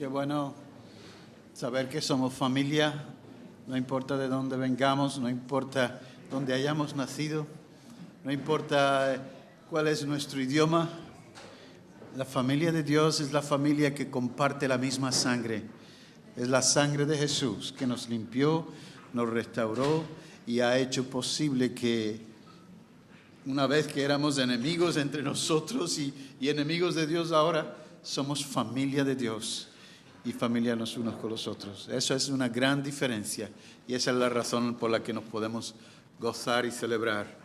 Qué bueno saber que somos familia, no importa de dónde vengamos, no importa dónde hayamos nacido, no importa cuál es nuestro idioma. La familia de Dios es la familia que comparte la misma sangre. Es la sangre de Jesús que nos limpió, nos restauró y ha hecho posible que una vez que éramos enemigos entre nosotros y enemigos de Dios, ahora somos familia de Dios y familia los unos con los otros. Eso es una gran diferencia y esa es la razón por la que nos podemos gozar y celebrar.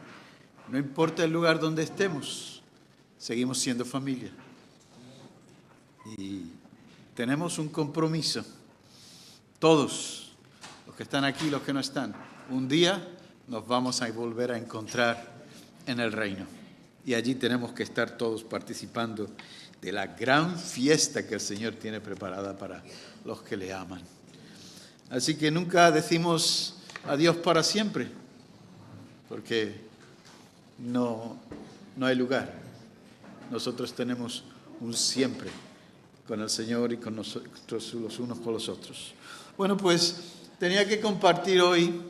No importa el lugar donde estemos, seguimos siendo familia. Y tenemos un compromiso, todos, los que están aquí y los que no están. Un día nos vamos a volver a encontrar en el reino. Y allí tenemos que estar todos participando de la gran fiesta que el Señor tiene preparada para los que le aman. Así que nunca decimos adiós para siempre, porque no hay lugar. Nosotros tenemos un siempre con el Señor y con nosotros los unos con los otros. Bueno, pues tenía que compartir hoy,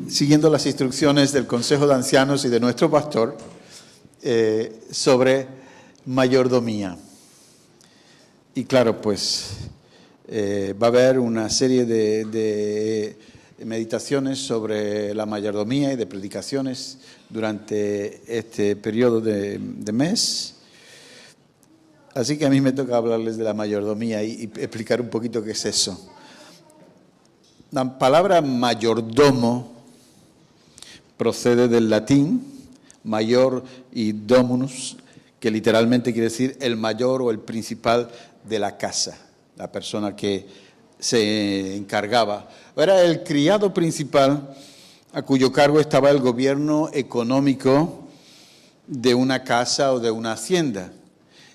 siguiendo las instrucciones del Consejo de Ancianos y de nuestro pastor, sobre mayordomía. Y claro, pues va a haber una serie de meditaciones sobre la mayordomía y de predicaciones durante este periodo de mes. Así que a mí me toca hablarles de la mayordomía y explicar un poquito qué es eso. La palabra mayordomo procede del latín mayor y dominus, que literalmente quiere decir el mayor o el principal de la casa, la persona que se encargaba. Era el criado principal a cuyo cargo estaba el gobierno económico de una casa o de una hacienda.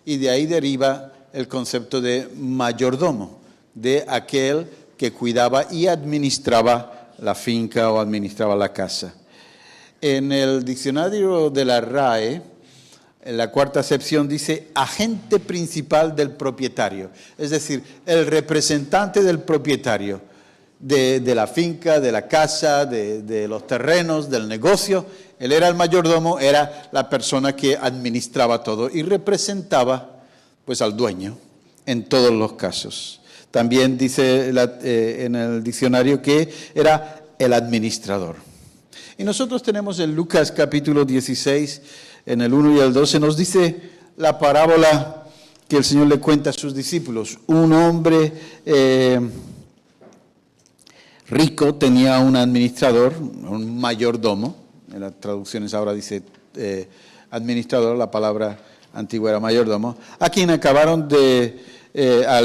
Y de ahí deriva el concepto de mayordomo, de aquel que cuidaba y administraba la finca o administraba la casa. En el diccionario de la RAE, en la cuarta acepción dice agente principal del propietario, es decir, el representante del propietario de la finca, de la casa, de los terrenos, del negocio. Él era el mayordomo, era la persona que administraba todo y representaba pues al dueño en todos los casos. También dice en el diccionario que era el administrador. Y nosotros tenemos en Lucas capítulo 16, en el 1 y el 12, nos dice la parábola que el Señor le cuenta a sus discípulos. Un hombre rico tenía un administrador, un mayordomo. En las traducciones ahora dice administrador, la palabra antigua era mayordomo, a quien le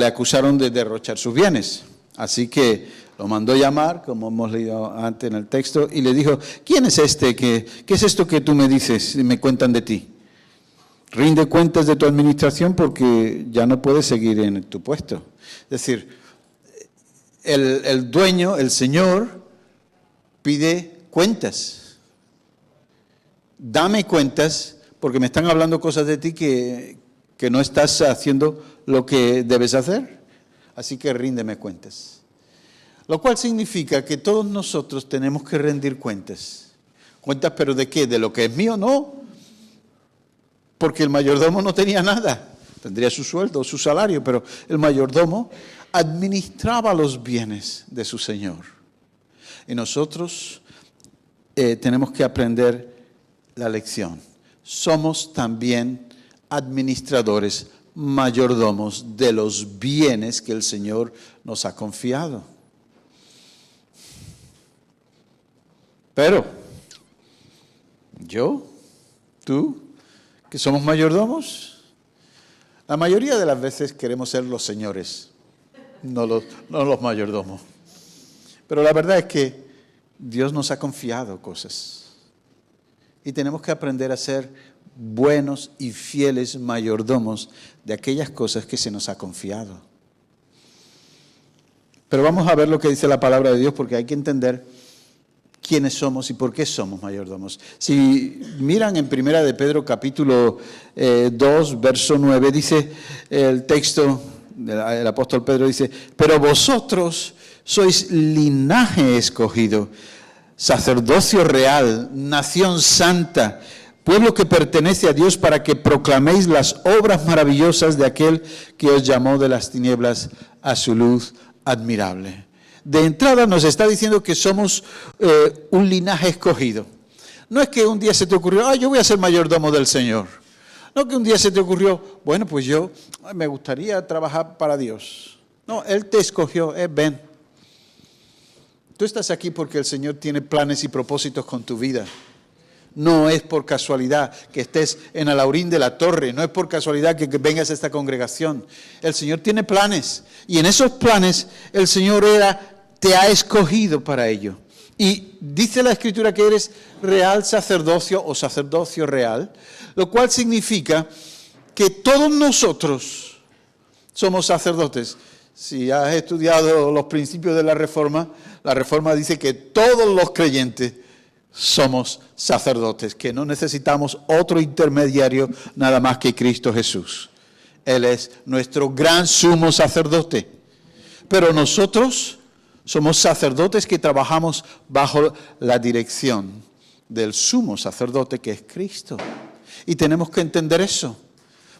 acusaron de derrochar sus bienes. Así que lo mandó llamar, como hemos leído antes en el texto, y le dijo: ¿quién es este? ¿Qué es esto que tú me dices y me cuentan de ti? Rinde cuentas de tu administración porque ya no puedes seguir en tu puesto. Es decir, el dueño, el Señor, pide cuentas. Dame cuentas porque me están hablando cosas de ti que no estás haciendo lo que debes hacer. Así que ríndeme cuentas. Lo cual significa que todos nosotros tenemos que rendir cuentas. ¿Cuentas pero de qué? ¿De lo que es mío? No. Porque el mayordomo no tenía nada. Tendría su sueldo, su salario, pero el mayordomo administraba los bienes de su Señor. Y nosotros tenemos que aprender la lección. Somos también administradores, mayordomos de los bienes que el Señor nos ha confiado. Pero, yo, tú, que somos mayordomos, la mayoría de las veces queremos ser los señores, no los mayordomos. Pero la verdad es que Dios nos ha confiado cosas. Y tenemos que aprender a ser buenos y fieles mayordomos de aquellas cosas que se nos ha confiado. Pero vamos a ver lo que dice la palabra de Dios, porque hay que entender quiénes somos y por qué somos mayordomos. Si miran en Primera de Pedro capítulo 2, verso 9, dice el texto el apóstol Pedro dice, pero vosotros sois linaje escogido, sacerdocio real, nación santa, pueblo que pertenece a Dios para que proclaméis las obras maravillosas de aquel que os llamó de las tinieblas a su luz admirable. De entrada nos está diciendo que somos un linaje escogido. No es que un día se te ocurrió, yo voy a ser mayordomo del Señor. No que un día se te ocurrió, bueno, pues yo me gustaría trabajar para Dios. No, Él te escogió, ven. Tú estás aquí porque el Señor tiene planes y propósitos con tu vida. No es por casualidad que estés en Alaurín de la Torre, no es por casualidad que vengas a esta congregación. El Señor tiene planes y en esos planes el Señor te ha escogido para ello. Y dice la Escritura que eres real sacerdocio o sacerdocio real, lo cual significa que todos nosotros somos sacerdotes. Si has estudiado los principios de la Reforma dice que todos los creyentes somos sacerdotes, que no necesitamos otro intermediario nada más que Cristo Jesús. Él es nuestro gran sumo sacerdote. Pero nosotros somos sacerdotes que trabajamos bajo la dirección del sumo sacerdote que es Cristo. Y tenemos que entender eso,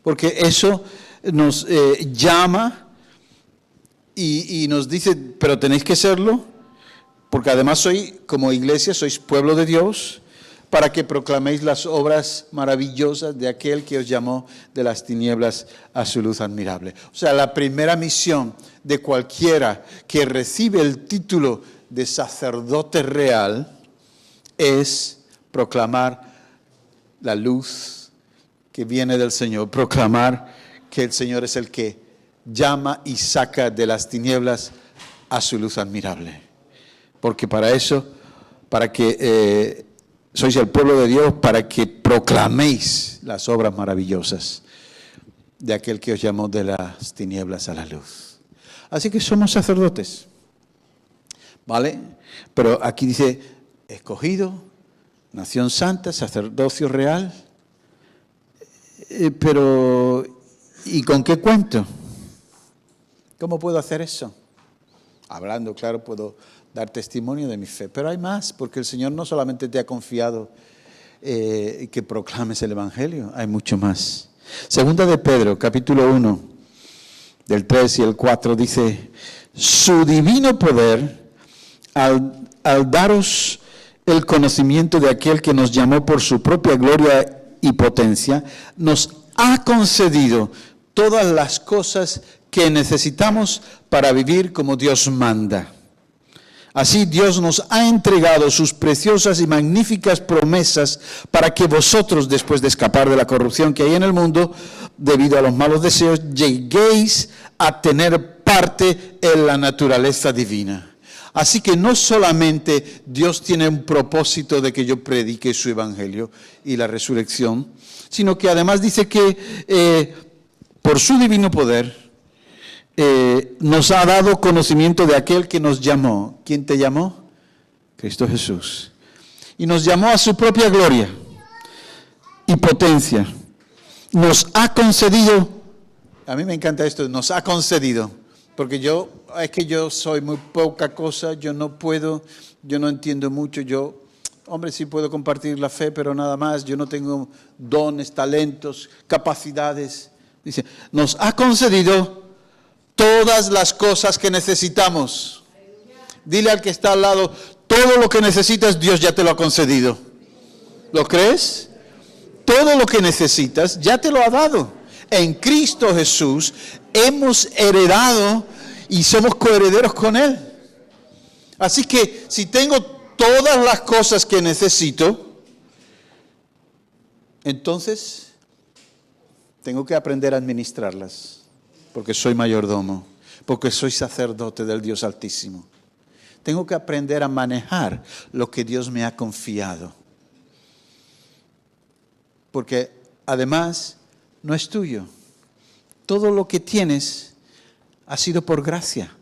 porque eso nos llama y nos dice, pero tenéis que serlo. Porque además como iglesia, sois pueblo de Dios, para que proclaméis las obras maravillosas de aquel que os llamó de las tinieblas a su luz admirable. O sea, la primera misión de cualquiera que recibe el título de sacerdote real es proclamar la luz que viene del Señor, proclamar que el Señor es el que llama y saca de las tinieblas a su luz admirable. Porque para eso, para que sois el pueblo de Dios, para que proclaméis las obras maravillosas de aquel que os llamó de las tinieblas a la luz. Así que somos sacerdotes, ¿vale? Pero aquí dice, escogido, nación santa, sacerdocio real. Pero, ¿y con qué cuento? ¿Cómo puedo hacer eso? Hablando, claro, puedo dar testimonio de mi fe, pero hay más, porque el Señor no solamente te ha confiado que proclames el Evangelio, hay mucho más. Segunda de Pedro, capítulo 1, del 3 y el 4, dice, su divino poder, al daros el conocimiento de aquel que nos llamó por su propia gloria y potencia, nos ha concedido todas las cosas que necesitamos para vivir como Dios manda. Así Dios nos ha entregado sus preciosas y magníficas promesas para que vosotros, después de escapar de la corrupción que hay en el mundo, debido a los malos deseos, lleguéis a tener parte en la naturaleza divina. Así que no solamente Dios tiene un propósito de que yo predique su evangelio y la resurrección, sino que además dice que por su divino poder, nos ha dado conocimiento de aquel que nos llamó. ¿Quién te llamó? Cristo Jesús. Y nos llamó a su propia gloria y potencia. Nos ha concedido, a mí me encanta esto, nos ha concedido, porque yo soy muy poca cosa, yo no entiendo mucho, sí puedo compartir la fe, pero nada más, yo no tengo dones, talentos, capacidades. Dice, nos ha concedido todas las cosas que necesitamos. Dile al que está al lado, todo lo que necesitas Dios ya te lo ha concedido. ¿Lo crees? Todo lo que necesitas ya te lo ha dado. En Cristo Jesús hemos heredado y somos coherederos con Él. Así que si tengo todas las cosas que necesito, entonces tengo que aprender a administrarlas. Porque soy mayordomo, porque soy sacerdote del Dios Altísimo. Tengo que aprender a manejar lo que Dios me ha confiado. Porque además no es tuyo. Todo lo que tienes ha sido por gracia.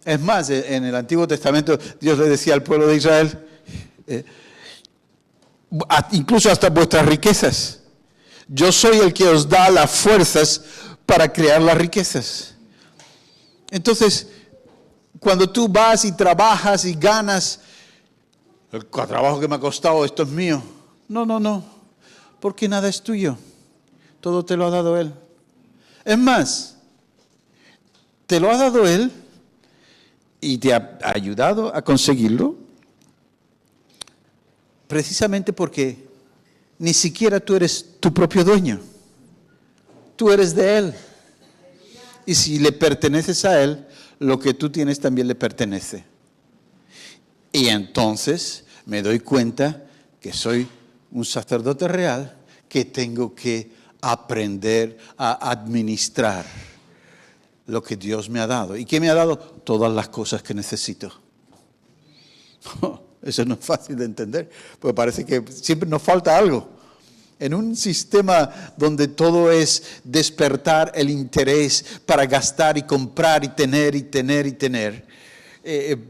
Es más, en el Antiguo Testamento Dios le decía al pueblo de Israel, incluso hasta vuestras riquezas. Yo soy el que os da las fuerzas para crear las riquezas. Entonces, cuando tú vas y trabajas y ganas, el trabajo que me ha costado, esto es mío. No, porque nada es tuyo. Todo te lo ha dado Él. Es más, te lo ha dado Él y te ha ayudado a conseguirlo precisamente porque ni siquiera tú eres tu propio dueño. Tú eres de Él. Y si le perteneces a Él, lo que tú tienes también le pertenece. Y entonces me doy cuenta que soy un sacerdote real, que tengo que aprender a administrar lo que Dios me ha dado. ¿Y qué me ha dado? Todas las cosas que necesito. Eso no es fácil de entender, porque parece que siempre nos falta algo. En un sistema donde todo es despertar el interés para gastar y comprar y tener,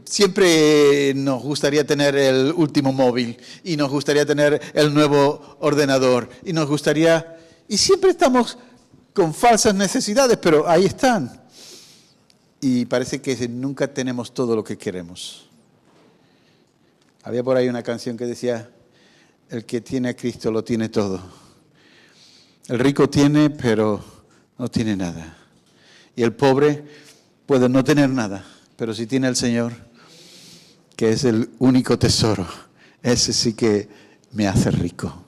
siempre nos gustaría tener el último móvil y nos gustaría tener el nuevo ordenador y siempre estamos con falsas necesidades, pero ahí están. Y parece que nunca tenemos todo lo que queremos. Había por ahí una canción que decía: el que tiene a Cristo lo tiene todo. El rico tiene, pero no tiene nada. Y el pobre puede no tener nada, pero si tiene al Señor, que es el único tesoro, ese sí que me hace rico.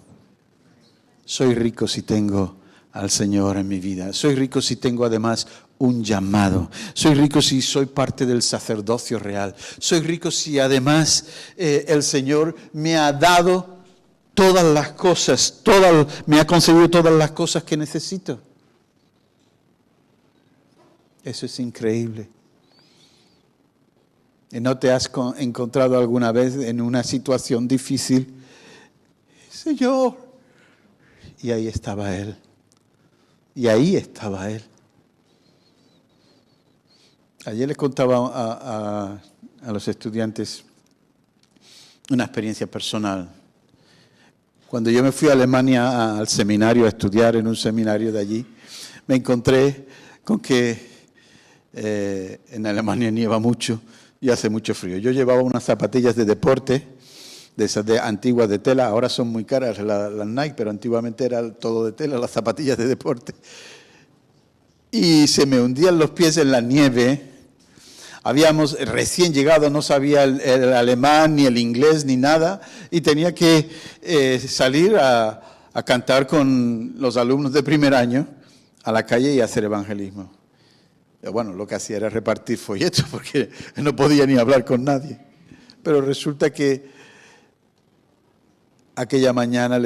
Soy rico si tengo al Señor en mi vida. Soy rico si tengo además un llamado. Soy rico si soy parte del sacerdocio real. Soy rico si además el Señor me ha dado todas las cosas, me ha concedido todas las cosas que necesito. Eso es increíble. ¿Y no te has encontrado alguna vez en una situación difícil? Señor. Y ahí estaba Él. Ayer les contaba a los estudiantes una experiencia personal. Cuando yo me fui a Alemania al seminario, a estudiar en un seminario de allí, me encontré con que en Alemania nieva mucho y hace mucho frío. Yo llevaba unas zapatillas de deporte, de esas antiguas de tela. Ahora son muy caras las Nike, pero antiguamente era todo de tela, las zapatillas de deporte. Y se me hundían los pies en la nieve. Habíamos recién llegado, no sabía el alemán, ni el inglés, ni nada, y tenía que salir a cantar con los alumnos de primer año a la calle y hacer evangelismo. Bueno, lo que hacía era repartir folletos, porque no podía ni hablar con nadie. Pero resulta que aquella mañana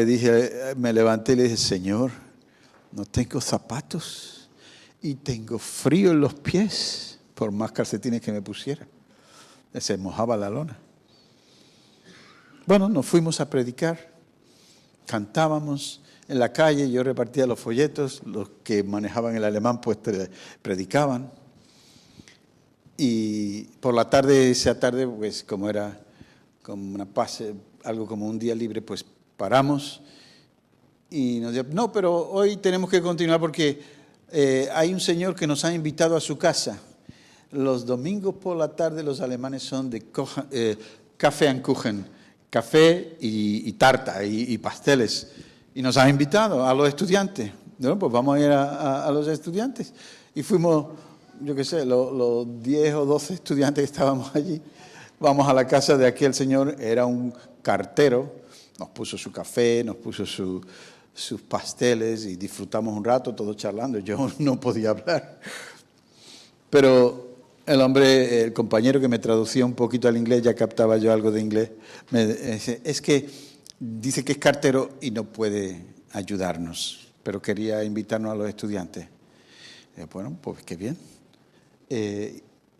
me levanté y le dije: Señor, no tengo zapatos y tengo frío en los pies. Por más calcetines que me pusiera, se mojaba la lona. Bueno, nos fuimos a predicar, cantábamos en la calle, yo repartía los folletos, los que manejaban el alemán pues predicaban. Y por la tarde, esa tarde, pues como era como una pase, algo como un día libre, pues paramos y nos dijeron: no, pero hoy tenemos que continuar porque hay un señor que nos ha invitado a su casa. Los domingos por la tarde los alemanes son de Kaffee und Kuchen, café y tarta y pasteles. Y nos han invitado a los estudiantes. Bueno, pues vamos a ir a los estudiantes. Y fuimos, yo qué sé, los 10 o 12 estudiantes que estábamos allí. Vamos a la casa de aquel señor, era un cartero. Nos puso su café, nos puso sus pasteles y disfrutamos un rato todos charlando. Yo no podía hablar. Pero el hombre, el compañero que me traducía un poquito al inglés, ya captaba yo algo de inglés, me dice: es que dice que es cartero y no puede ayudarnos, pero quería invitarnos a los estudiantes. Bueno, pues qué bien.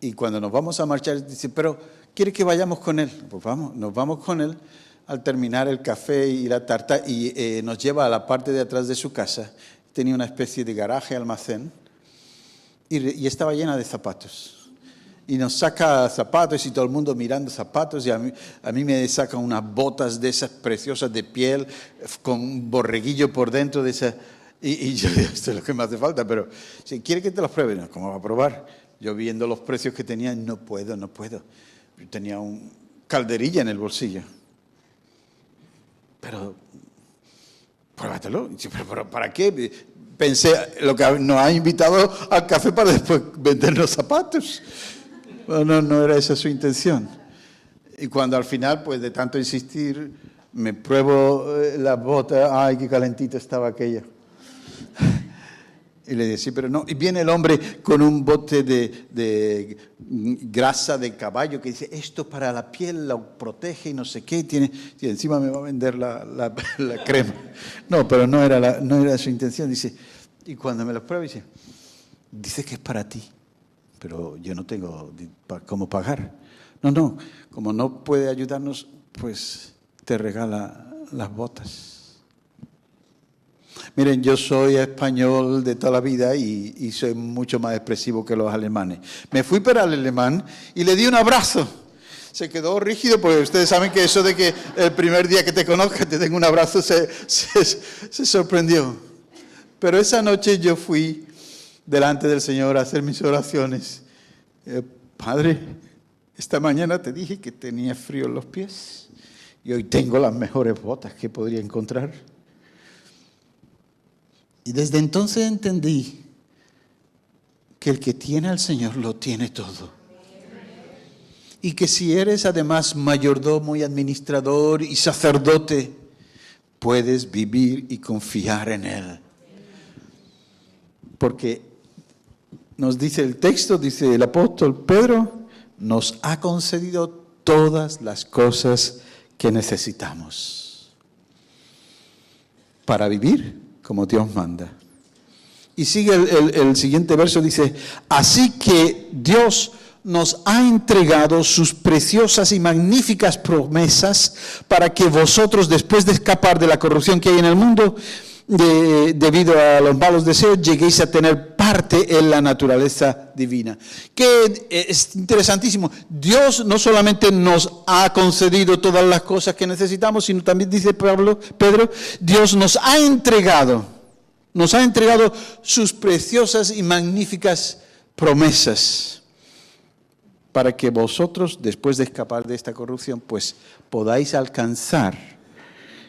Y cuando nos vamos a marchar, dice: pero ¿quiere que vayamos con él? Pues vamos, nos vamos con él al terminar el café y la tarta y nos lleva a la parte de atrás de su casa. Tenía una especie de garaje, almacén, y estaba llena de zapatos. Y nos saca zapatos y todo el mundo mirando zapatos, y a mí me sacan unas botas de esas preciosas de piel con un borreguillo por dentro de esas. Y yo digo, esto es lo que me hace falta, pero si quiere que te los pruebe, no, ¿cómo va a probar? Yo viendo los precios que tenía, no puedo. Yo tenía un calderilla en el bolsillo. Pero, pruébatelo. ¿Pero para qué? Pensé, lo que nos ha invitado al café para después vender los zapatos. Bueno, no era esa su intención. Y cuando al final, pues de tanto insistir, me pruebo la bota, ¡ay, qué calentita estaba aquella! Y le decía, sí, pero no. Y viene el hombre con un bote de grasa de caballo que dice, esto para la piel la protege y no sé qué. Y encima me va a vender la crema. No, pero no era su intención. Dice, y cuando me lo prueba, dice que es para ti, pero yo no tengo cómo pagar. No, como no puede ayudarnos, pues te regala las botas. Miren, yo soy español de toda la vida y soy mucho más expresivo que los alemanes. Me fui para el alemán y le di un abrazo. Se quedó rígido porque ustedes saben que eso de que el primer día que te conozca te den un abrazo se sorprendió. Pero esa noche yo fui delante del Señor a hacer mis oraciones. Padre, esta mañana te dije que tenía frío en los pies y hoy tengo las mejores botas que podría encontrar. Y desde entonces entendí que el que tiene al Señor lo tiene todo. Y que si eres además mayordomo y administrador y sacerdote, puedes vivir y confiar en Él. Porque nos dice el texto, dice el apóstol Pedro, nos ha concedido todas las cosas que necesitamos para vivir como Dios manda. Y sigue el siguiente verso, dice, así que Dios nos ha entregado sus preciosas y magníficas promesas para que vosotros, después de escapar de la corrupción que hay en el mundo, debido a los malos deseos, lleguéis a tener parte en la naturaleza divina. Que es interesantísimo. Dios no solamente nos ha concedido todas las cosas que necesitamos, sino también, dice Pedro, Dios nos ha entregado sus preciosas y magníficas promesas para que vosotros, después de escapar de esta corrupción, pues podáis alcanzar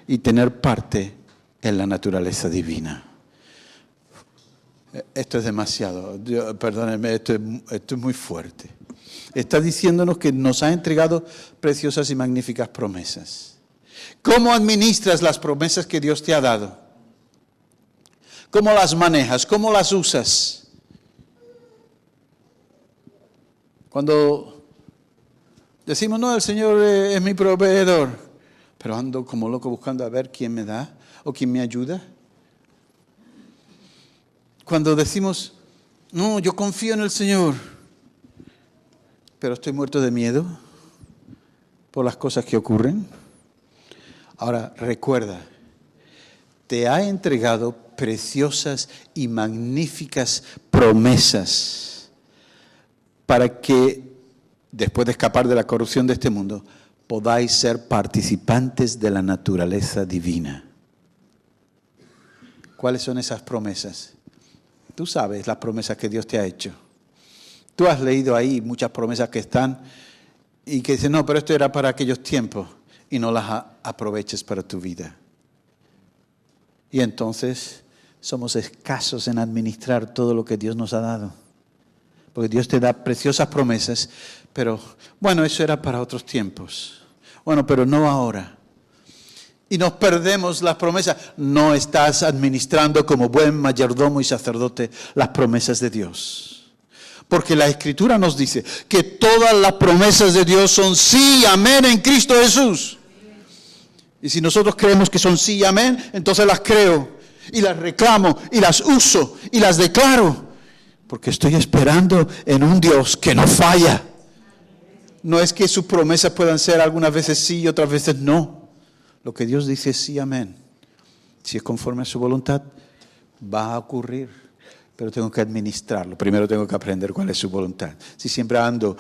y tener parte en la naturaleza divina. Esto es demasiado, perdónenme, esto es muy fuerte. Está diciéndonos que nos ha entregado preciosas y magníficas promesas. ¿Cómo administras las promesas que Dios te ha dado? ¿Cómo las manejas? ¿Cómo las usas? Cuando decimos, no, el Señor es mi proveedor, pero ando como loco buscando a ver quién me da o quién me ayuda. Cuando decimos, no, yo confío en el Señor, pero estoy muerto de miedo por las cosas que ocurren. Ahora, recuerda, te ha entregado preciosas y magníficas promesas para que, después de escapar de la corrupción de este mundo, podáis ser participantes de la naturaleza divina. ¿Cuáles son esas promesas? Tú sabes las promesas que Dios te ha hecho. Tú has leído ahí muchas promesas que están y que dicen, no, pero esto era para aquellos tiempos y no las aproveches para tu vida. Y entonces somos escasos en administrar todo lo que Dios nos ha dado. Porque Dios te da preciosas promesas, pero bueno, eso era para otros tiempos. Bueno, pero no ahora. Y nos perdemos las promesas. No estás administrando como buen mayordomo y sacerdote las promesas de Dios. Porque la Escritura nos dice que todas las promesas de Dios son sí, amén en Cristo Jesús. Y si nosotros creemos que son sí y amén, entonces las creo y las reclamo y las uso y las declaro. Porque estoy esperando en un Dios que no falla. No es que sus promesas puedan ser algunas veces sí y otras veces no. Lo que Dios dice es sí, amén. Si es conforme a su voluntad, va a ocurrir. Pero tengo que administrarlo. Primero tengo que aprender cuál es su voluntad. Si siempre ando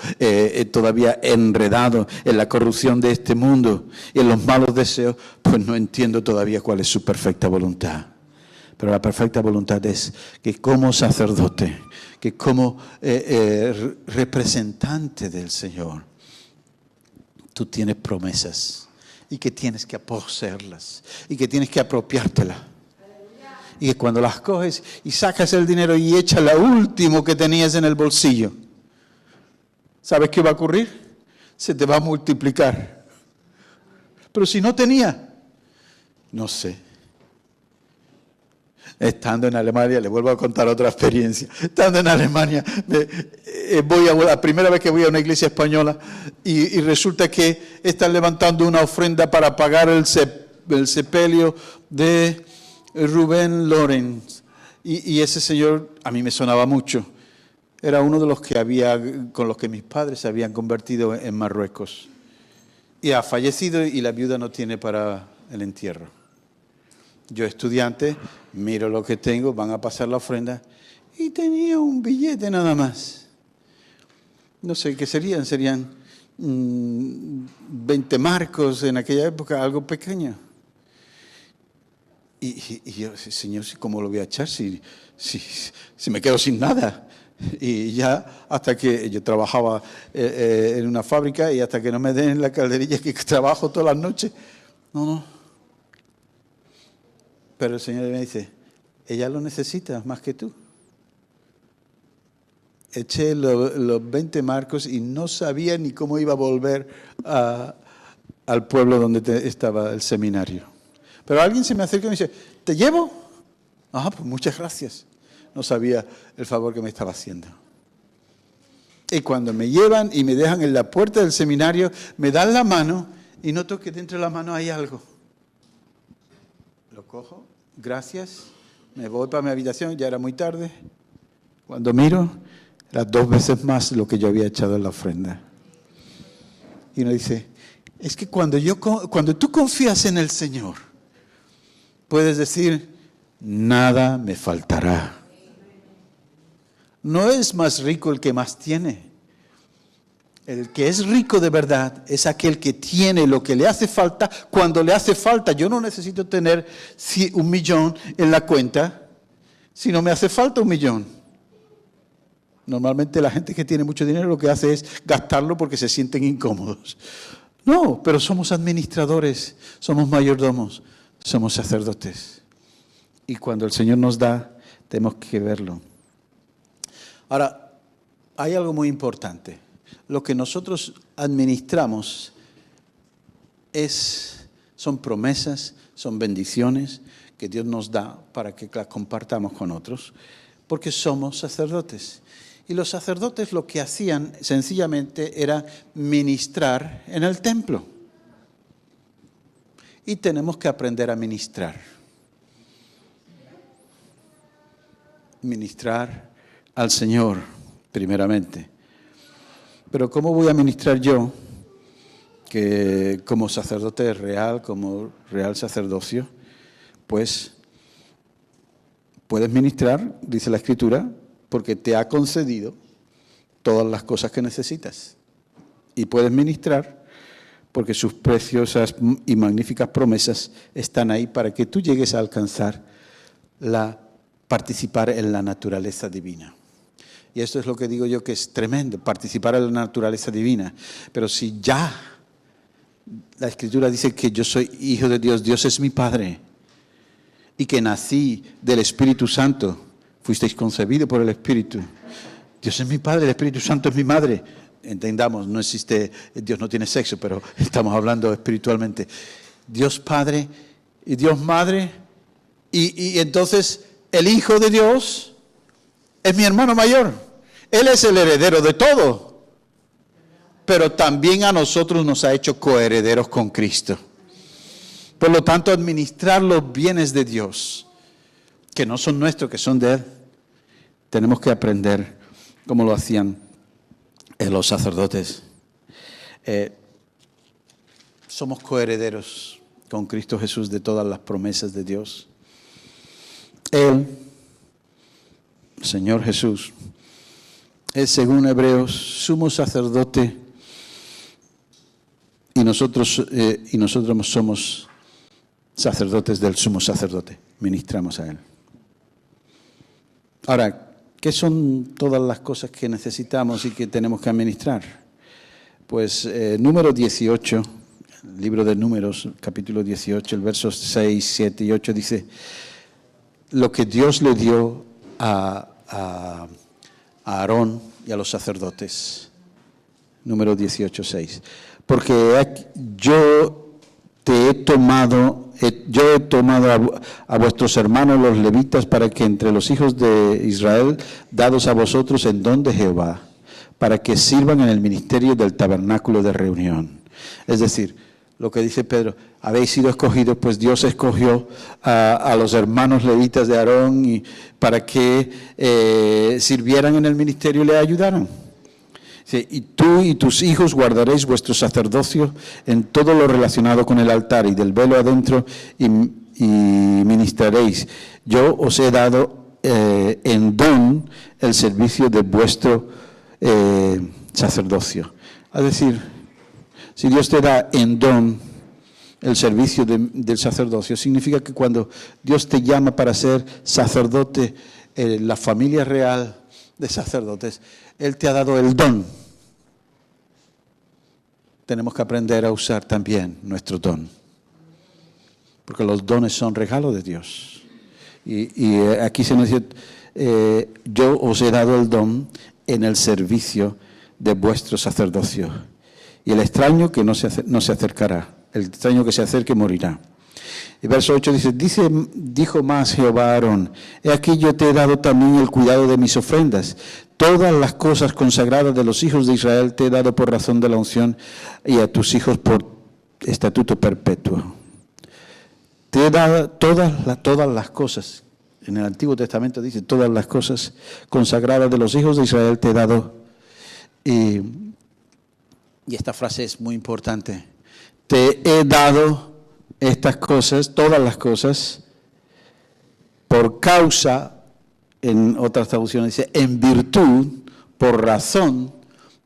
todavía enredado en la corrupción de este mundo y en los malos deseos, pues no entiendo todavía cuál es su perfecta voluntad. Pero la perfecta voluntad es que como sacerdote, que como representante del Señor, tú tienes promesas y que tienes que poseerlas y que tienes que apropiártelas. Y que cuando las coges y sacas el dinero y echas lo último que tenías en el bolsillo, ¿sabes qué va a ocurrir? Se te va a multiplicar. Pero si no tenía, no sé. Estando en Alemania, le vuelvo a contar otra experiencia. Estando en Alemania, la primera vez que voy a una iglesia española y resulta que están levantando una ofrenda para pagar el sepelio de Rubén Lorenz. Y ese señor a mí me sonaba mucho. Era uno de los que con los que mis padres se habían convertido en Marruecos. Y ha fallecido y la viuda no tiene para el entierro. Yo, estudiante, miro lo que tengo, van a pasar la ofrenda y tenía un billete nada más. No sé qué serían 20 marcos en aquella época, algo pequeño. Y yo, Señor, ¿cómo lo voy a echar si me quedo sin nada? Y ya hasta que yo trabajaba en una fábrica y hasta que no me den la calderilla que trabajo todas las noches. No. Pero el Señor me dice, ella lo necesita más que tú. Eché los 20 marcos y no sabía ni cómo iba a volver al pueblo donde estaba el seminario. Pero alguien se me acerca y me dice, ¿te llevo? Pues muchas gracias. No sabía el favor que me estaba haciendo. Y cuando me llevan y me dejan en la puerta del seminario, me dan la mano y noto que dentro de la mano hay algo. Lo cojo, gracias, me voy para mi habitación, ya era muy tarde. Cuando miro, era 2 veces más lo que yo había echado en la ofrenda. Y uno dice, es que cuando tú confías en el Señor, puedes decir, nada me faltará. No es más rico el que más tiene. El que es rico de verdad es aquel que tiene lo que le hace falta cuando le hace falta. Yo no necesito tener 1 millón en la cuenta, sino me hace falta 1 millón. Normalmente la gente que tiene mucho dinero lo que hace es gastarlo porque se sienten incómodos. No, pero somos administradores, somos mayordomos, somos sacerdotes. Y cuando el Señor nos da, tenemos que verlo. Ahora, hay algo muy importante. Lo que nosotros administramos son promesas, son bendiciones que Dios nos da para que las compartamos con otros, porque somos sacerdotes. Y los sacerdotes lo que hacían sencillamente era ministrar en el templo. Y tenemos que aprender a ministrar. Ministrar al Señor, primeramente. Pero ¿cómo voy a ministrar yo, que como sacerdote real, como real sacerdocio? Pues puedes ministrar, dice la Escritura, porque te ha concedido todas las cosas que necesitas. Y puedes ministrar porque sus preciosas y magníficas promesas están ahí para que tú llegues a alcanzar participar en la naturaleza divina. Y esto es lo que digo yo que es tremendo, participar en la naturaleza divina. Pero si ya la Escritura dice que yo soy hijo de Dios, Dios es mi Padre, y que nací del Espíritu Santo, fuisteis concebidos por el Espíritu. Dios es mi Padre, el Espíritu Santo es mi madre. Entendamos, no existe, Dios no tiene sexo, pero estamos hablando espiritualmente. Dios Padre y Dios Madre, y entonces el Hijo de Dios es mi hermano mayor. Él es el heredero de todo. Pero también a nosotros nos ha hecho coherederos con Cristo. Por lo tanto, administrar los bienes de Dios, que no son nuestros, que son de Él, tenemos que aprender cómo lo hacían los sacerdotes. Somos coherederos con Cristo Jesús de todas las promesas de Dios. Él, Señor Jesús, es, según Hebreos, sumo sacerdote, y nosotros somos sacerdotes del sumo sacerdote, ministramos a Él. Ahora, ¿qué son todas las cosas que necesitamos y que tenemos que administrar? Pues número 18, libro de Números, capítulo 18, el versos 6, 7 y 8 dice, lo que Dios le dio a Aarón y a los sacerdotes. Número 18, 6. Porque yo he tomado a vuestros hermanos los levitas para que entre los hijos de Israel, dados a vosotros en don de Jehová, para que sirvan en el ministerio del tabernáculo de reunión. Es decir, lo que dice Pedro, habéis sido escogidos, pues Dios escogió a los hermanos levitas de Aarón para que sirvieran en el ministerio y le ayudaran. Sí, y tú y tus hijos guardaréis vuestro sacerdocio en todo lo relacionado con el altar y del velo adentro y ministraréis. Yo os he dado en don el servicio de vuestro sacerdocio. Es decir, si Dios te da en don el servicio del sacerdocio, significa que cuando Dios te llama para ser sacerdote, la familia real de sacerdotes, Él te ha dado el don. Tenemos que aprender a usar también nuestro don, porque los dones son regalos de Dios. Y aquí se nos dice, yo os he dado el don en el servicio de vuestro sacerdocio. Y el extraño que no se acercará, el extraño que se acerque morirá. Y verso 8 dijo más Jehová a Aarón, he aquí yo te he dado también el cuidado de mis ofrendas. Todas las cosas consagradas de los hijos de Israel te he dado por razón de la unción y a tus hijos por estatuto perpetuo. Te he dado todas las cosas. En el Antiguo Testamento dice, todas las cosas consagradas de los hijos de Israel te he dado. Y esta frase es muy importante. Te he dado estas cosas, todas las cosas, por causa, en otras traducciones dice, en virtud, por razón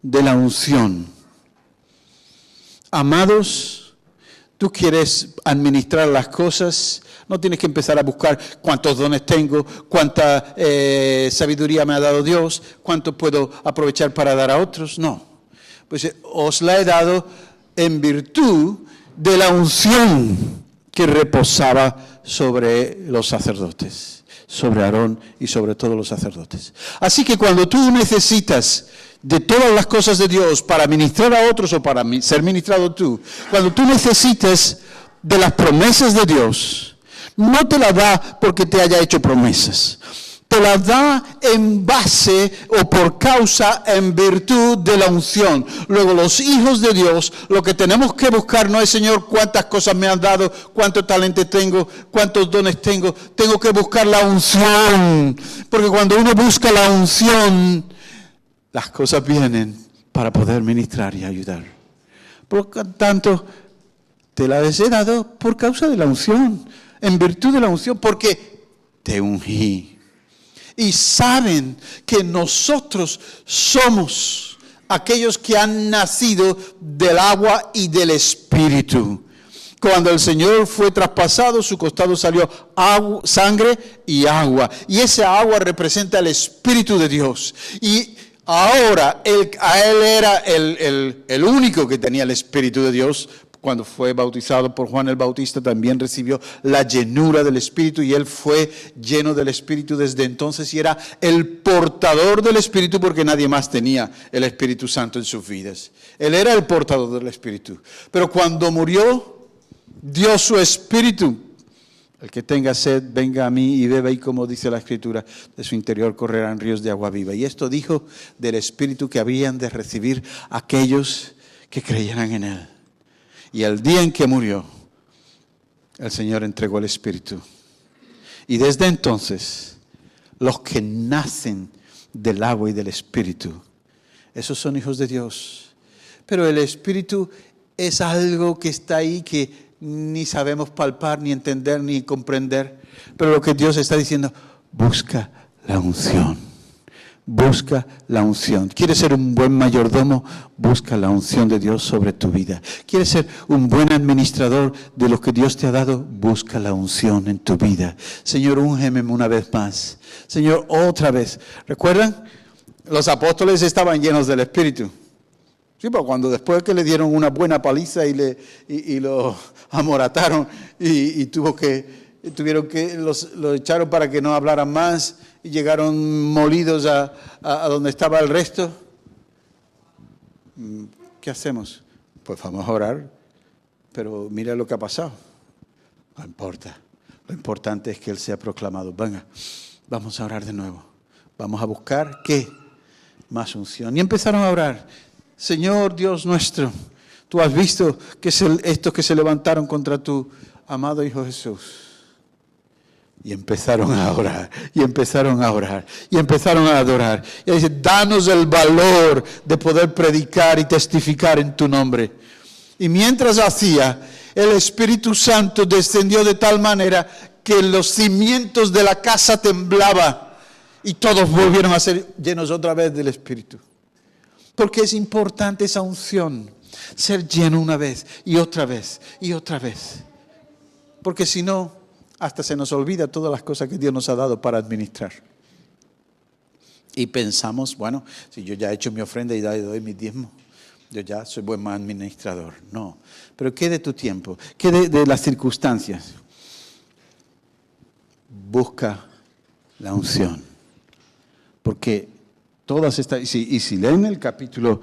de la unción. Amados, tú quieres administrar las cosas, no tienes que empezar a buscar cuántos dones tengo, cuánta sabiduría me ha dado Dios, cuánto puedo aprovechar para dar a otros, no. Pues os la he dado en virtud de la unción que reposaba sobre los sacerdotes, sobre Aarón y sobre todos los sacerdotes. Así que cuando tú necesitas de todas las cosas de Dios para ministrar a otros o para ser ministrado tú, cuando tú necesitas de las promesas de Dios, no te las da porque te haya hecho promesas. Te las da en base o por causa, en virtud de la unción. Luego los hijos de Dios, lo que tenemos que buscar no es, Señor, cuántas cosas me han dado, cuánto talento tengo, cuántos dones tengo. Tengo que buscar la unción. Porque cuando uno busca la unción, las cosas vienen para poder ministrar y ayudar. Por lo tanto, te las he dado por causa de la unción, en virtud de la unción, porque te ungí. Y saben que nosotros somos aquellos que han nacido del agua y del Espíritu. Cuando el Señor fue traspasado, su costado salió sangre y agua. Y esa agua representa el Espíritu de Dios. Y ahora, él era el único que tenía el Espíritu de Dios. Cuando fue bautizado por Juan el Bautista, también recibió la llenura del Espíritu y él fue lleno del Espíritu desde entonces y era el portador del Espíritu porque nadie más tenía el Espíritu Santo en sus vidas. Él era el portador del Espíritu. Pero cuando murió, dio su Espíritu. El que tenga sed, venga a mí y beba, y como dice la Escritura, de su interior correrán ríos de agua viva. Y esto dijo del Espíritu que habían de recibir aquellos que creyeran en él. Y el día en que murió, el Señor entregó el Espíritu. Y desde entonces, los que nacen del agua y del Espíritu, esos son hijos de Dios. Pero el Espíritu es algo que está ahí que ni sabemos palpar, ni entender, ni comprender. Pero lo que Dios está diciendo, busca la unción. Busca la unción. ¿Quieres ser un buen mayordomo? Busca la unción de Dios sobre tu vida. ¿Quieres ser un buen administrador de lo que Dios te ha dado? Busca la unción en tu vida. Señor, úngeme una vez más. Señor, otra vez. ¿Recuerdan? Los apóstoles estaban llenos del Espíritu. Sí, pero cuando después que le dieron una buena paliza y lo amorataron y tuvieron que los echaron para que no hablaran más y llegaron molidos a donde estaba el resto. ¿Qué hacemos? Pues vamos a orar, pero mira lo que ha pasado. No importa. Lo importante es que Él sea proclamado. Venga, vamos a orar de nuevo. Vamos a buscar, ¿qué? Más unción. Y empezaron a orar. Señor Dios nuestro, tú has visto que estos que se levantaron contra tu amado Hijo Jesús. Y empezaron a orar, y empezaron a orar, y empezaron a adorar. Y dice, danos el valor de poder predicar y testificar en tu nombre. Y mientras hacía, el Espíritu Santo descendió de tal manera que los cimientos de la casa temblaban. Y todos volvieron a ser llenos otra vez del Espíritu. Porque es importante esa unción, ser lleno una vez y otra vez y otra vez. Porque si no, hasta se nos olvida todas las cosas que Dios nos ha dado para administrar. Y pensamos, bueno, si yo ya he hecho mi ofrenda y doy mi diezmo, yo ya soy buen administrador. No, pero ¿qué de tu tiempo? ¿Qué de las circunstancias? Busca la unción. Porque todas estas, y si leen el capítulo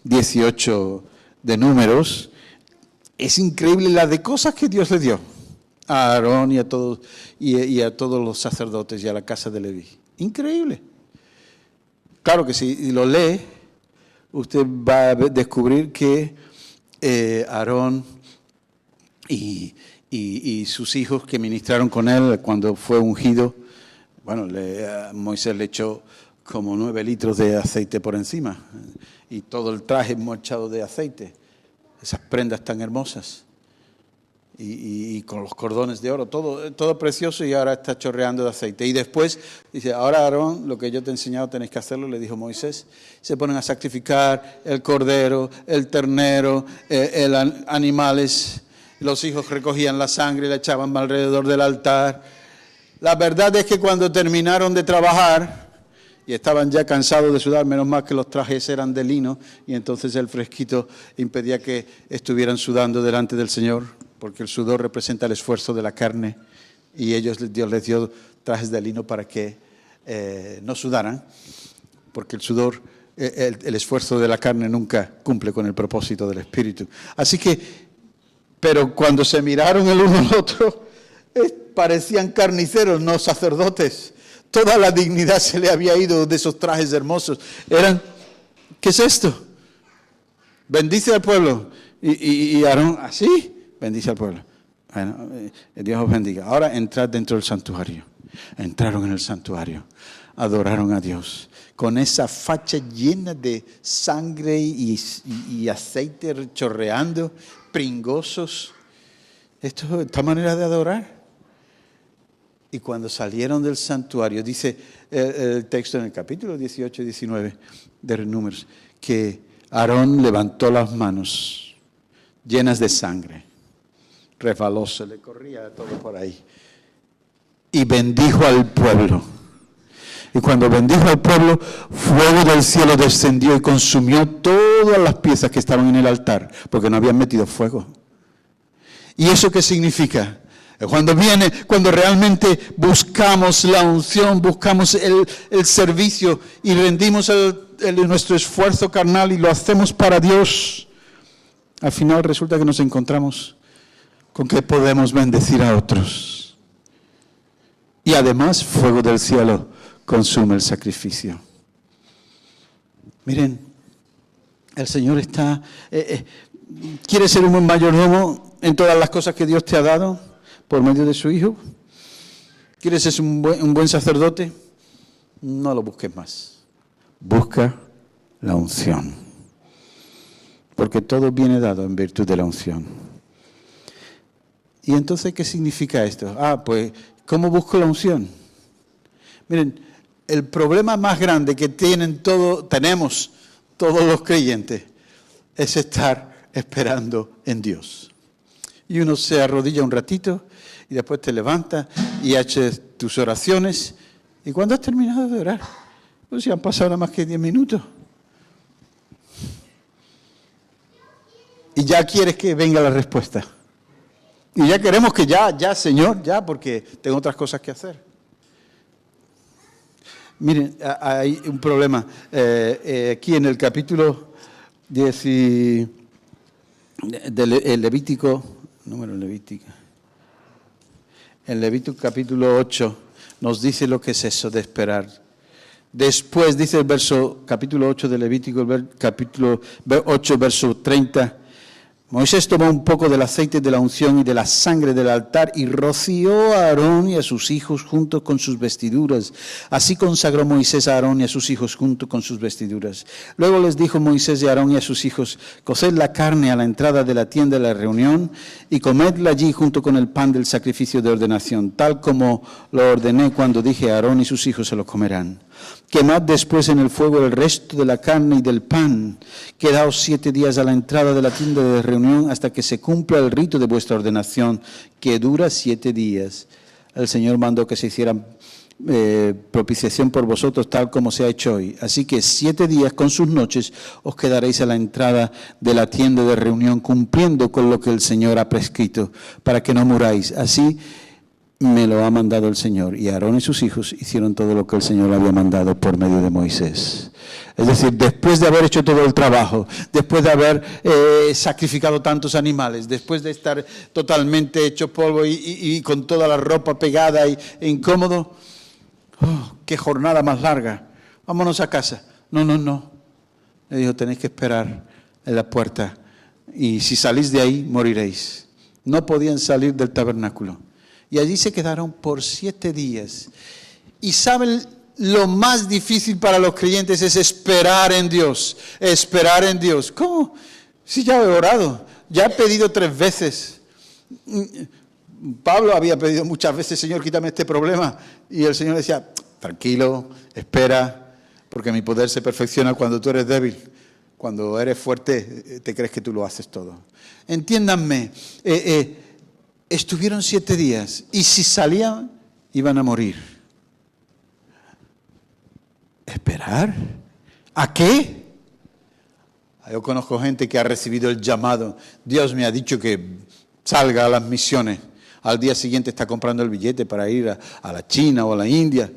18 de Números, es increíble la de cosas que Dios le dio a Aarón y a todos los sacerdotes y a la casa de Leví. Increíble. Claro que si lo lee, usted va a descubrir que Aarón y sus hijos que ministraron con él cuando fue ungido, bueno, Moisés le echó como 9 litros de aceite por encima y todo el traje manchado de aceite, esas prendas tan hermosas y con los cordones de oro, todo precioso, y ahora está chorreando de aceite. Y después dice, ahora Aarón, lo que yo te he enseñado tenéis que hacerlo, le dijo Moisés. Se ponen a sacrificar el cordero, el ternero, animales. Los hijos recogían la sangre y la echaban alrededor del altar. La verdad es que cuando terminaron de trabajar y estaban ya cansados de sudar, menos mal que los trajes eran de lino y entonces el fresquito impedía que estuvieran sudando delante del Señor, porque el sudor representa el esfuerzo de la carne y Dios les dio trajes de lino para que no sudaran, porque el sudor, el esfuerzo de la carne nunca cumple con el propósito del Espíritu. Así que, pero cuando se miraron el uno al otro, parecían carniceros, no sacerdotes. Toda la dignidad se le había ido de esos trajes hermosos. ¿Qué es esto? Bendice al pueblo. Y Aarón, así, bendice al pueblo. Bueno, Dios os bendiga. Ahora entrad dentro del santuario. Entraron en el santuario. Adoraron a Dios. Con esa facha llena de sangre y aceite chorreando, pringosos. Esta manera de adorar. Y cuando salieron del santuario, dice el texto en el capítulo 18 y 19 de Números, que Aarón levantó las manos llenas de sangre, resbalóse, le corría todo por ahí, y bendijo al pueblo. Y cuando bendijo al pueblo, fuego del cielo descendió y consumió todas las piezas que estaban en el altar, porque no habían metido fuego. ¿Y eso qué significa? Cuando realmente buscamos la unción, buscamos el servicio y rendimos nuestro esfuerzo carnal y lo hacemos para Dios, al final resulta que nos encontramos con que podemos bendecir a otros. Y además, fuego del cielo consume el sacrificio. Miren, el Señor quiere ser un buen mayordomo en todas las cosas que Dios te ha dado por medio de su Hijo. ¿Quieres ser un buen sacerdote? No lo busques más. Busca la unción. Porque todo viene dado en virtud de la unción. ¿Y entonces qué significa esto? Pues, ¿cómo busco la unción? Miren, el problema más grande que tenemos todos los creyentes es estar esperando en Dios. Y uno se arrodilla un ratito y después te levantas y haces tus oraciones. ¿Y cuando has terminado de orar? Pues si han pasado nada más que 10 minutos. Y ya quieres que venga la respuesta. Y ya queremos que ya, Señor, ya, porque tengo otras cosas que hacer. Miren, hay un problema. Aquí en el capítulo 10 del Levítico, número Levítico. En Levítico capítulo 8 nos dice lo que es eso de esperar. Después dice el capítulo 8 de Levítico, capítulo 8, verso 30. Moisés tomó un poco del aceite de la unción y de la sangre del altar y roció a Aarón y a sus hijos junto con sus vestiduras. Así consagró Moisés a Aarón y a sus hijos junto con sus vestiduras. Luego les dijo Moisés a Aarón y a sus hijos: coced la carne a la entrada de la tienda de la reunión y comedla allí junto con el pan del sacrificio de ordenación, tal como lo ordené cuando dije a Aarón y sus hijos se lo comerán. Quemad después en el fuego el resto de la carne y del pan. Quedaos 7 días a la entrada de la tienda de reunión hasta que se cumpla el rito de vuestra ordenación, que dura 7 días. El Señor mandó que se hiciera propiciación por vosotros, tal como se ha hecho hoy. Así que 7 días con sus noches os quedaréis a la entrada de la tienda de reunión, cumpliendo con lo que el Señor ha prescrito, para que no muráis. Así me lo ha mandado el Señor. Y Aarón y sus hijos hicieron todo lo que el Señor había mandado por medio de Moisés. Es decir, después de haber hecho todo el trabajo, después de haber sacrificado tantos animales, después de estar totalmente hecho polvo y con toda la ropa pegada e incómodo, qué jornada más larga, vámonos a casa. No. Le dijo: tenéis que esperar en la puerta y si salís de ahí, moriréis. No podían salir del tabernáculo. Y allí se quedaron por 7 días. Y saben, lo más difícil para los creyentes es esperar en Dios. Esperar en Dios. ¿Cómo? Si ya he orado, ya he pedido 3 veces. Pablo había pedido muchas veces: Señor, quítame este problema. Y el Señor decía: tranquilo, espera, porque mi poder se perfecciona cuando tú eres débil. Cuando eres fuerte, te crees que tú lo haces todo. Entiéndanme, estuvieron 7 días y si salían, iban a morir. ¿Esperar? ¿A qué? Yo conozco gente que ha recibido el llamado. Dios me ha dicho que salga a las misiones. Al día siguiente está comprando el billete para ir a la China o a la India.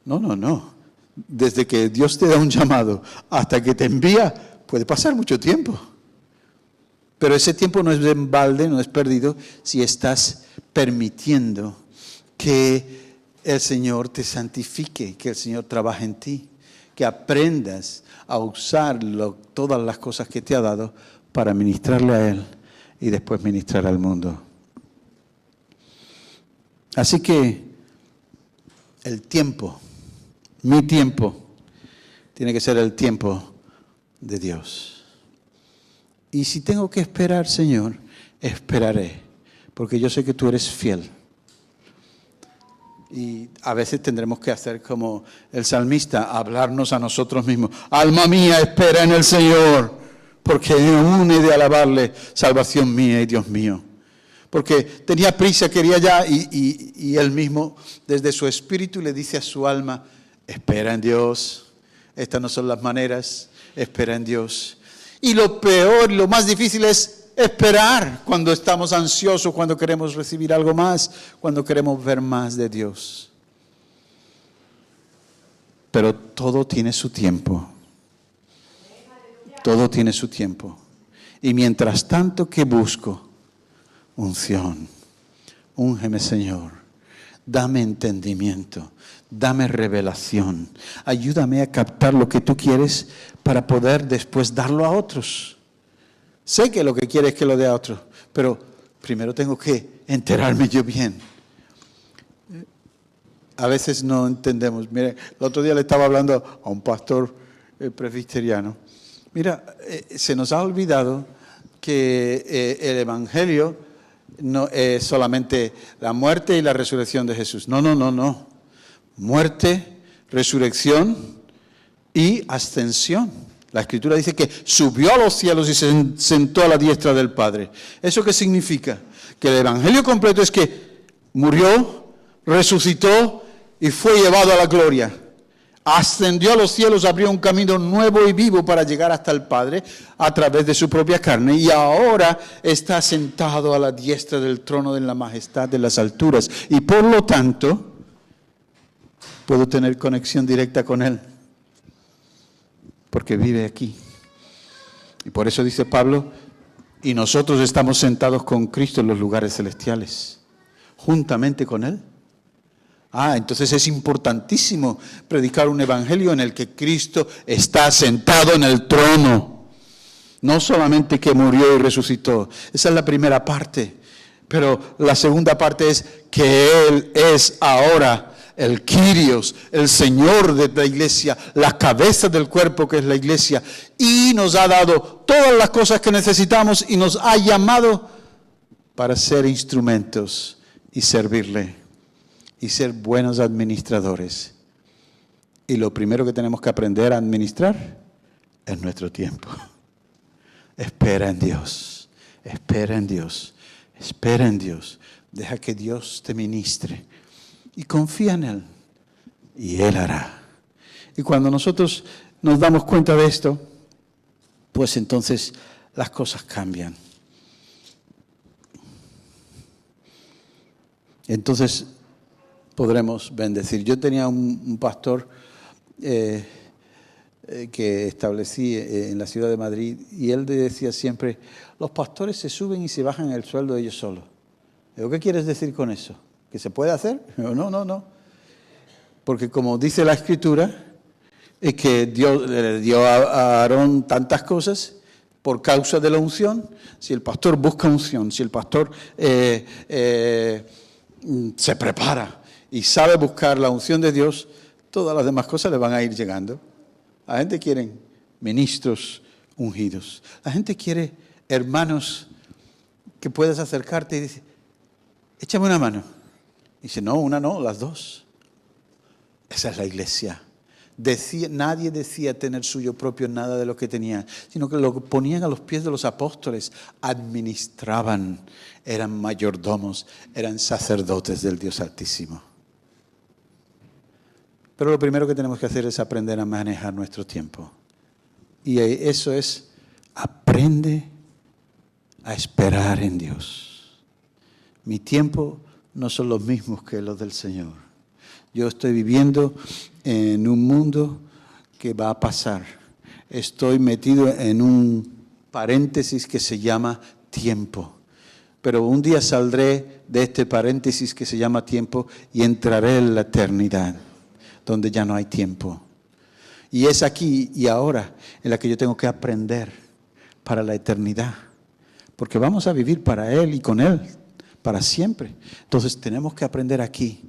No. Desde que Dios te da un llamado hasta que te envía, puede pasar mucho tiempo. Pero ese tiempo no es en balde, no es perdido, si estás permitiendo que el Señor te santifique, que el Señor trabaje en ti, que aprendas a usar todas las cosas que te ha dado para ministrarle a Él y después ministrar al mundo. Así que el tiempo, mi tiempo, tiene que ser el tiempo de Dios. Y si tengo que esperar, Señor, esperaré, porque yo sé que tú eres fiel. Y a veces tendremos que hacer como el salmista, hablarnos a nosotros mismos: alma mía, espera en el Señor, porque aún he de alabarle, salvación mía y Dios mío. Porque tenía prisa, quería ya, y él mismo, desde su espíritu, le dice a su alma: espera en Dios, estas no son las maneras, espera en Dios. Y lo peor, lo más difícil es esperar cuando estamos ansiosos, cuando queremos recibir algo más, cuando queremos ver más de Dios. Pero todo tiene su tiempo. Todo tiene su tiempo. Y mientras tanto que busco unción, úngeme, Señor, dame entendimiento, dame revelación, ayúdame a captar lo que tú quieres para poder después darlo a otros. Sé que lo que quieres es que lo dé a otros, pero primero tengo que enterarme yo bien. A veces no entendemos. Mire, el otro día le estaba hablando a un pastor presbiteriano. Mira, se nos ha olvidado que el Evangelio no es solamente la muerte y la resurrección de Jesús. No. Muerte, resurrección y ascensión. La Escritura dice que subió a los cielos y se sentó a la diestra del Padre. ¿Eso qué significa? Que el Evangelio completo es que murió, resucitó y fue llevado a la gloria. Ascendió a los cielos, abrió un camino nuevo y vivo para llegar hasta el Padre a través de su propia carne. Y ahora está sentado a la diestra del trono de la majestad de las alturas. Y por lo tanto, puedo tener conexión directa con Él. Porque vive aquí. Y por eso dice Pablo, y nosotros estamos sentados con Cristo en los lugares celestiales, juntamente con Él. Entonces es importantísimo predicar un evangelio en el que Cristo está sentado en el trono. No solamente que murió y resucitó. Esa es la primera parte. Pero la segunda parte es que Él es ahora el Kyrios, el Señor de la iglesia, la cabeza del cuerpo que es la iglesia, y nos ha dado todas las cosas que necesitamos y nos ha llamado para ser instrumentos y servirle y ser buenos administradores. Y lo primero que tenemos que aprender a administrar es nuestro tiempo. Espera en Dios, espera en Dios, espera en Dios. Deja que Dios te ministre. Y confía en Él. Y Él hará. Y cuando nosotros nos damos cuenta de esto, pues entonces las cosas cambian. Entonces podremos bendecir. Yo tenía un pastor que establecí en la ciudad de Madrid, y él decía siempre, los pastores se suben y se bajan el sueldo ellos solos. Digo, ¿qué quieres decir con eso? ¿Que se puede hacer? No. Porque como dice la Escritura, es que Dios le dio a Aarón tantas cosas por causa de la unción. Si el pastor busca unción, si el pastor se prepara y sabe buscar la unción de Dios, todas las demás cosas le van a ir llegando. La gente quiere ministros ungidos. La gente quiere hermanos que puedas acercarte y decir, échame una mano. Dice, no, una no, las dos. Esa es la iglesia. Nadie decía tener suyo propio nada de lo que tenía, sino que lo ponían a los pies de los apóstoles, administraban, eran mayordomos, eran sacerdotes del Dios Altísimo. Pero lo primero que tenemos que hacer es aprender a manejar nuestro tiempo. Y eso es, aprende a esperar en Dios. Mi tiempo no son los mismos que los del Señor. Yo estoy viviendo en un mundo que va a pasar. Estoy metido en un paréntesis que se llama tiempo. Pero un día saldré de este paréntesis que se llama tiempo y entraré en la eternidad, donde ya no hay tiempo. Y es aquí y ahora en la que yo tengo que aprender para la eternidad. Porque vamos a vivir para Él y con Él para siempre. Entonces tenemos que aprender aquí.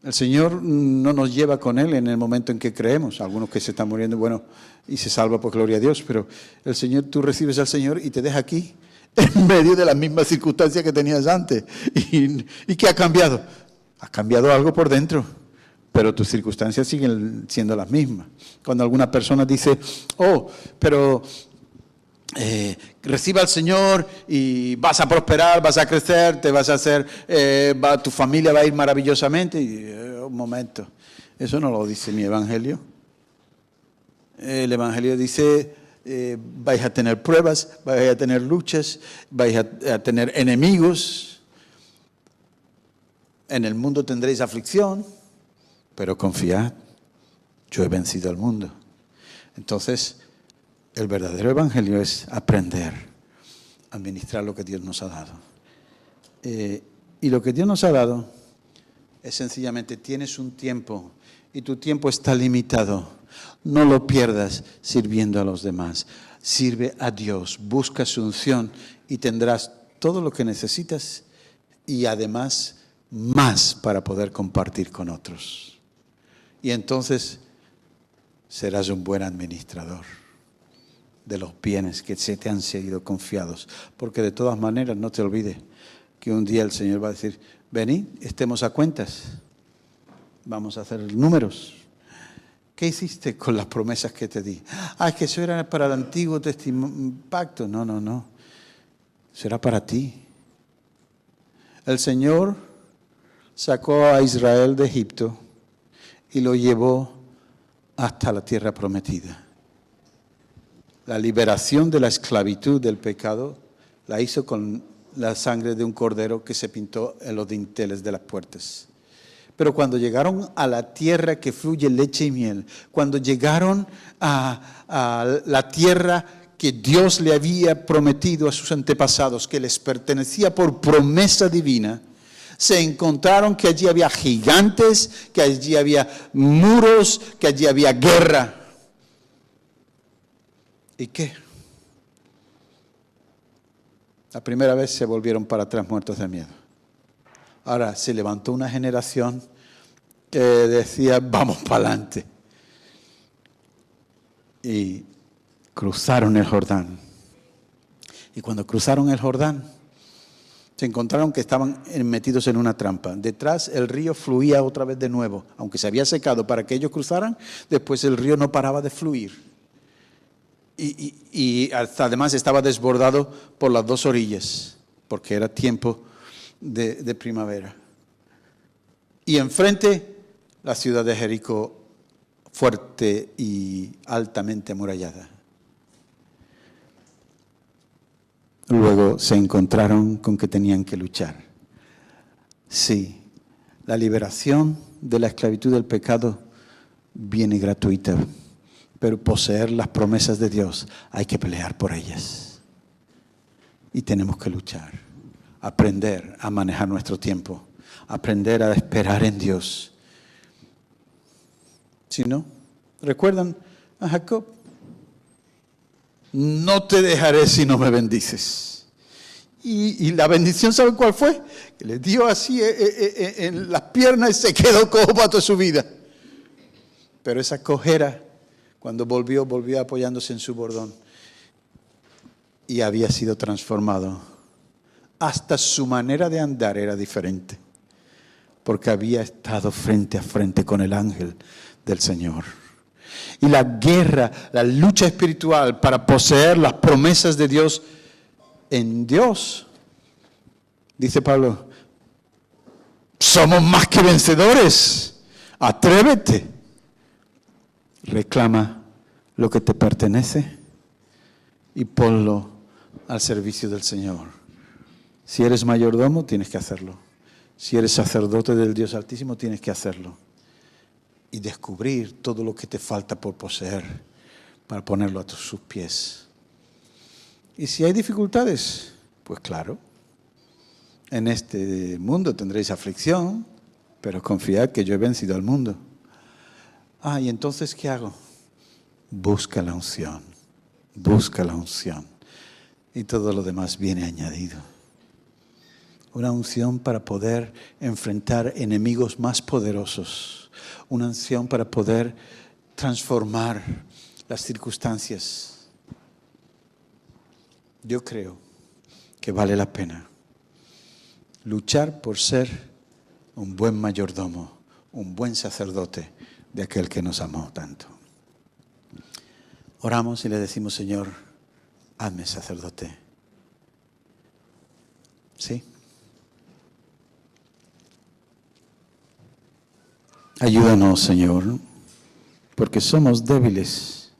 El Señor no nos lleva con Él en el momento en que creemos. Algunos que se están muriendo, bueno, y se salva por gloria a Dios. Pero el Señor, tú recibes al Señor y te deja aquí, en medio de las mismas circunstancias que tenías antes. ¿Y qué ha cambiado? Ha cambiado algo por dentro, pero tus circunstancias siguen siendo las mismas. Cuando alguna persona dice, pero reciba al Señor y vas a prosperar, vas a crecer, te vas a hacer, tu familia va a ir maravillosamente. Y, un momento, eso no lo dice mi Evangelio. El Evangelio dice, vais a tener pruebas, vais a tener luchas, vais a tener enemigos. En el mundo tendréis aflicción, pero confiad, yo he vencido al mundo. Entonces, el verdadero evangelio es aprender a administrar lo que Dios nos ha dado. Y lo que Dios nos ha dado es sencillamente, tienes un tiempo y tu tiempo está limitado. No lo pierdas sirviendo a los demás. Sirve a Dios, busca su unción y tendrás todo lo que necesitas y además más para poder compartir con otros. Y entonces serás un buen administrador de los bienes que se te han sido confiados. Porque de todas maneras, no te olvides que un día el Señor va a decir, venid, estemos a cuentas. Vamos a hacer números. ¿Qué hiciste con las promesas que te di? Es que eso era para el antiguo pacto. No. Eso era para ti. El Señor sacó a Israel de Egipto y lo llevó hasta la tierra prometida. La liberación de la esclavitud del pecado la hizo con la sangre de un cordero que se pintó en los dinteles de las puertas. Pero cuando llegaron a la tierra que fluye leche y miel, cuando llegaron a la tierra que Dios le había prometido a sus antepasados, que les pertenecía por promesa divina, se encontraron que allí había gigantes, que allí había muros, que allí había guerra. ¿Y qué? La primera vez se volvieron para atrás muertos de miedo. Ahora se levantó una generación que decía, vamos para adelante. Y cruzaron el Jordán. Y cuando cruzaron el Jordán, se encontraron que estaban metidos en una trampa. Detrás el río fluía otra vez de nuevo. Aunque se había secado para que ellos cruzaran, después el río no paraba de fluir. Y además estaba desbordado por las dos orillas, porque era tiempo de primavera. Y enfrente la ciudad de Jericó, fuerte y altamente amurallada. Luego se encontraron con que tenían que luchar. Sí, la liberación de la esclavitud del pecado viene gratuita, pero poseer las promesas de Dios hay que pelear por ellas. Y tenemos que luchar, aprender a manejar nuestro tiempo, aprender a esperar en Dios. Si no, ¿recuerdan a Jacob? No te dejaré si no me bendices. Y la bendición, ¿saben cuál fue? Que le dio así en las piernas y se quedó cojo para toda su vida. Pero esa cojera, cuando volvió apoyándose en su bordón. Y había sido transformado. Hasta su manera de andar era diferente. Porque había estado frente a frente con el ángel del Señor. Y la guerra, la lucha espiritual para poseer las promesas de Dios en Dios. Dice Pablo, somos más que vencedores. Atrévete. Reclama lo que te pertenece y ponlo al servicio del Señor. Si eres mayordomo, tienes que hacerlo. Si eres sacerdote del Dios Altísimo, tienes que hacerlo. Y descubrir todo lo que te falta por poseer para ponerlo a sus pies. Y si hay dificultades, pues claro, en este mundo tendréis aflicción, pero confiad que yo he vencido al mundo. ¿Y entonces qué hago? Busca la unción, busca la unción. Y todo lo demás viene añadido. Una unción para poder enfrentar enemigos más poderosos. Una unción para poder transformar las circunstancias. Yo creo que vale la pena luchar por ser un buen mayordomo, un buen sacerdote de aquel que nos amó tanto. Oramos y le decimos, Señor, hazme sacerdote. ¿Sí? Ayúdanos, Señor, porque somos débiles,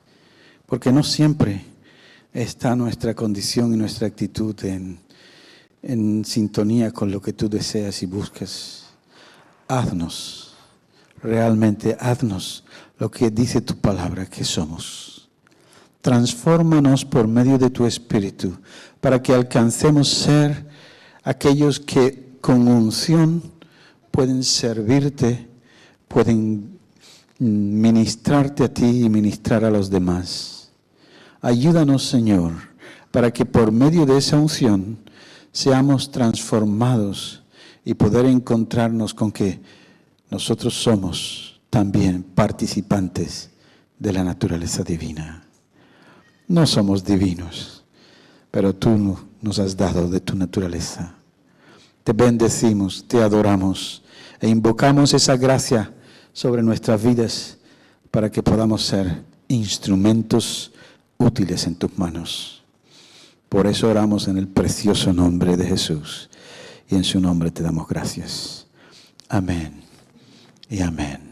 porque no siempre está nuestra condición y nuestra actitud en sintonía con lo que tú deseas y buscas. Haznos, realmente haznos lo que dice tu palabra que somos. Transfórmanos por medio de tu Espíritu para que alcancemos ser aquellos que con unción pueden servirte, pueden ministrarte a ti y ministrar a los demás. Ayúdanos, Señor, para que por medio de esa unción seamos transformados y poder encontrarnos con que nosotros somos también participantes de la naturaleza divina. No somos divinos, pero tú nos has dado de tu naturaleza. Te bendecimos, te adoramos e invocamos esa gracia sobre nuestras vidas para que podamos ser instrumentos útiles en tus manos. Por eso oramos en el precioso nombre de Jesús y en su nombre te damos gracias. Amén y amén.